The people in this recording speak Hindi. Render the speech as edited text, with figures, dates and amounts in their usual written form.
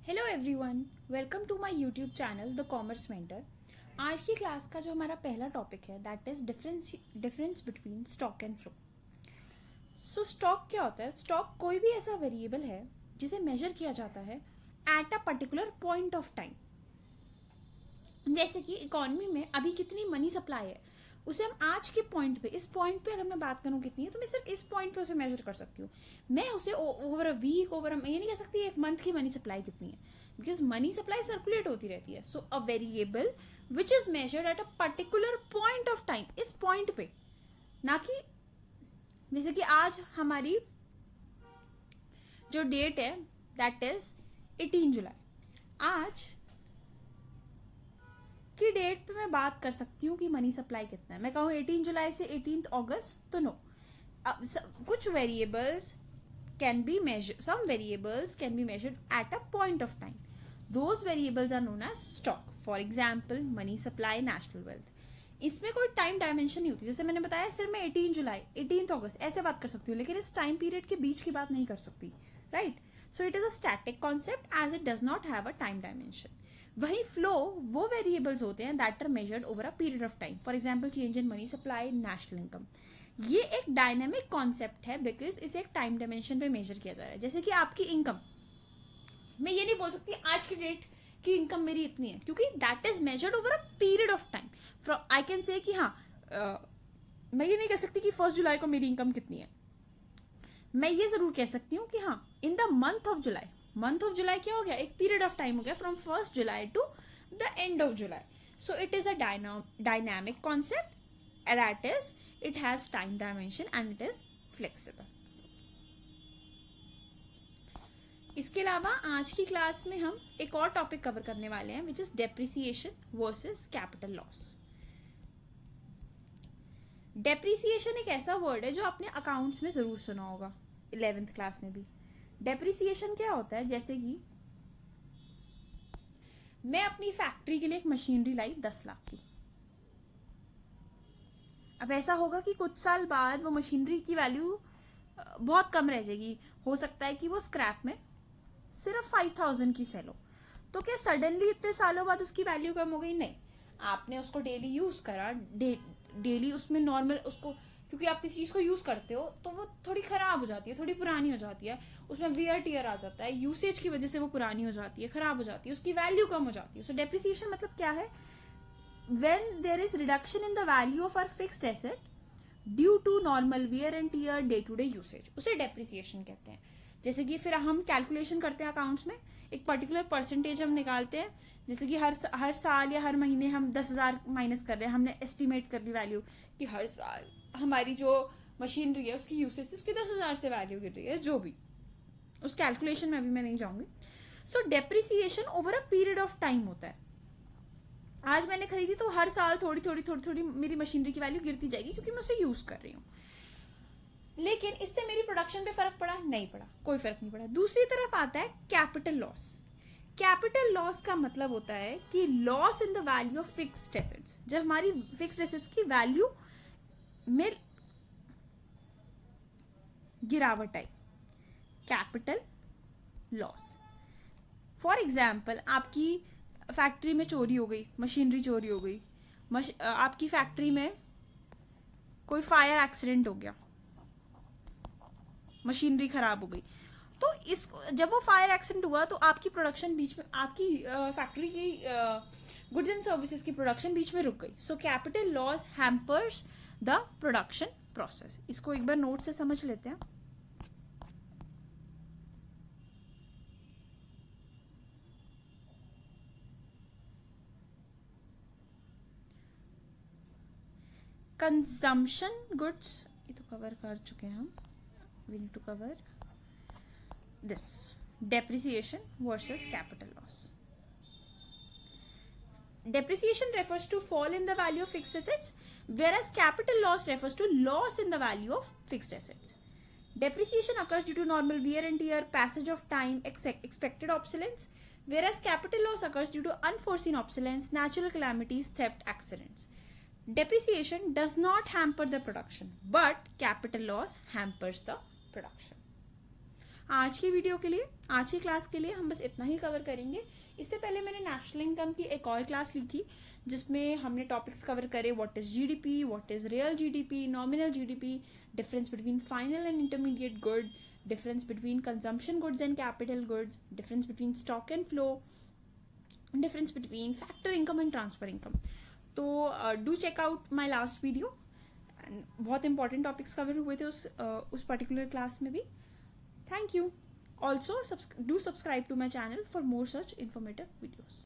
Hello everyone, welcome to my YouTube channel the commerce mentor. आज की क्लास का जो हमारा पहला टॉपिक है that is difference between stock and flow. So stock क्या होता है? स्टॉक कोई भी ऐसा वेरिएबल है जिसे मेजर किया जाता है eight a particular point of time. जैसे कि इकोनॉमी में अभी कितनी मनी सप्लाई है उसे हम आज के पॉइंट पे, इस पॉइंट पे अगर मैं बात करूँ कितनी है तो मैं सिर्फ इस पॉइंट पे उसे मेजर कर सकती हूँ। मैं उसे ओवर अ वीक, ओवर ये नहीं कह सकती एक मंथ की मनी सप्लाई कितनी है, बिकॉज मनी सप्लाई सर्कुलेट होती रहती है। So a variable which is measured at a particular point of time, इस पॉइंट पे, ना कि जैसे कि आज हमारी जो डेट है दैट इज 18 जुलाई। आज की डेट पे मैं बात कर सकती हूँ कि मनी सप्लाई कितना है। मैं कहूँ 18 जुलाई से 18 अगस्त तो नो। कुछ variables can be measure, some variables can be measured at a point of time. Those variables are known as stock. For example money supply, national wealth. इसमें कोई टाइम डायमेंशन नहीं होती। जैसे मैंने बताया सिर्फ मैं 18 जुलाई, 18 अगस्त ऐसे बात कर सकती हूँ, लेकिन इस टाइम पीरियड के बीच की बात नहीं कर सकती, right? So it is a static concept as it does not have a time dimension. वही फ्लो वो वेरिएबल्स होते हैं that are measured over a period of time. For example change in money supply, national income. ये एक डायनेमिक कॉन्सेप्ट है बिकॉज इसे एक टाइम डायमेंशन पे मेजर किया जा रहा है। जैसे कि आपकी इनकम, मैं ये नहीं बोल सकती आज की डेट की इनकम मेरी इतनी है, क्योंकि that is measured over a period of time. From I can say कि हाँ, मैं ये नहीं कह सकती कि 1 जुलाई को मेरी इनकम कितनी है। मैं ये जरूर कह सकती हूँ कि हाँ, in the month of July, month of July क्या हो गया, एक पीरियड ऑफ टाइम हो गया from 1 July to the end of July. So it is a dynamic concept that is it has time dimension and it is flexible. इसके अलावा आज की क्लास में हम एक और टॉपिक कवर करने वाले हैं which is depreciation versus capital loss. Depreciation एक ऐसा वर्ड है जो आपने अकाउंट्स में जरूर सुना होगा, 11th क्लास में भी। डेप्रिसिएशन क्या होता है? जैसे कि मैं अपनी फैक्ट्री के लिए एक मशीनरी लाई 10 लाख की। अब ऐसा होगा कि कुछ साल बाद वो मशीनरी की वैल्यू बहुत कम रह जाएगी। हो सकता है कि वो स्क्रैप में सिर्फ 5,000 की सेल हो। तो क्या सडनली इतने सालों बाद उसकी वैल्यू कम हो गई? नहीं। आपने उसको डेली यूज करा, डेली उसमें नॉर्मल उसको, क्योंकि आप किसी चीज को यूज करते हो तो वो थोड़ी खराब हो जाती है, थोड़ी पुरानी हो जाती है, उसमें वियर टियर आ जाता है, यूसेज की वजह से वो पुरानी हो जाती है, खराब हो जाती है, उसकी वैल्यू कम हो जाती है। सो डेप्रिसिएशन मतलब क्या है? when there is reduction in the value of our fixed asset due to normal wear and tear, day to day usage, उसे डेप्रिसिएशन कहते हैं। जैसे कि फिर हम कैलकुलेशन करते हैं अकाउंट्स में, एक पर्टिकुलर परसेंटेज हम निकालते हैं। जैसे कि हर साल या हर महीने हम 10,000 माइनस कर रहे हैं, हमने एस्टिमेट कर ली वैल्यू कि हर साल हमारी जो मशीनरी है उसकी यूसेज, उसकी 10,000 से वैल्यू गिर रही है, जो भी उस कैलकुलेशन में अभी मैं नहीं जाऊंगी। सो depreciation over a period of time होता है। आज मैंने खरीदी तो हर साल थोड़ी थोड़ी थोड़ी थोड़ी मेरी मशीनरी की वैल्यू गिरती जाएगी क्योंकि मैं उसे यूज कर रही हूँ। लेकिन इससे मेरी प्रोडक्शन पे फर्क पड़ा? नहीं पड़ा, कोई फर्क नहीं पड़ा। दूसरी तरफ आता है कैपिटल लॉस। कैपिटल लॉस का मतलब होता है कि loss in the value of fixed assets. जब हमारी फिक्स्ड एसेट्स की वैल्यू में गिरावट आई, कैपिटल लॉस। फॉर एग्जाम्पल आपकी फैक्ट्री में चोरी हो गई, मशीनरी चोरी हो गई, आपकी फैक्ट्री में कोई फायर एक्सीडेंट हो गया, मशीनरी खराब हो गई। तो इस जब वो फायर एक्सीडेंट हुआ तो आपकी प्रोडक्शन बीच में, आपकी फैक्ट्री की गुड्स एंड सर्विसेज की प्रोडक्शन बीच में रुक गई। So capital loss hampers the production process. इसको एक बार नोट से समझ लेते हैं। कंजम्पशन गुड्स, ये तो कवर कर चुके हैं हम। We need to cover this: depreciation versus capital loss. Depreciation refers to fall in the value of fixed assets, whereas capital loss refers to loss in the value of fixed assets. Depreciation occurs due to normal wear and tear, passage of time, expected obsolescence, whereas capital loss occurs due to unforeseen obsolescence, natural calamities, theft, accidents. Depreciation does not hamper the production, but capital loss hampers the production. आज की वीडियो के लिए, आज की क्लास के लिए हम बस इतना ही कवर करेंगे। इससे पहले मैंने नेशनल इनकम की एक और क्लास ली थी जिसमें हमने टॉपिक्स कवर करे, what is GDP, what is real GDP, nominal GDP, difference between final and intermediate good, difference between consumption goods and capital goods, difference between stock and flow, difference between factor income and transfer income. तो do check out my last video. बहुत इंपॉर्टेंट टॉपिक्स कवर हुए थे उस पर्टिकुलर क्लास में भी. Thank you. Also do subscribe to my channel for more such informative videos.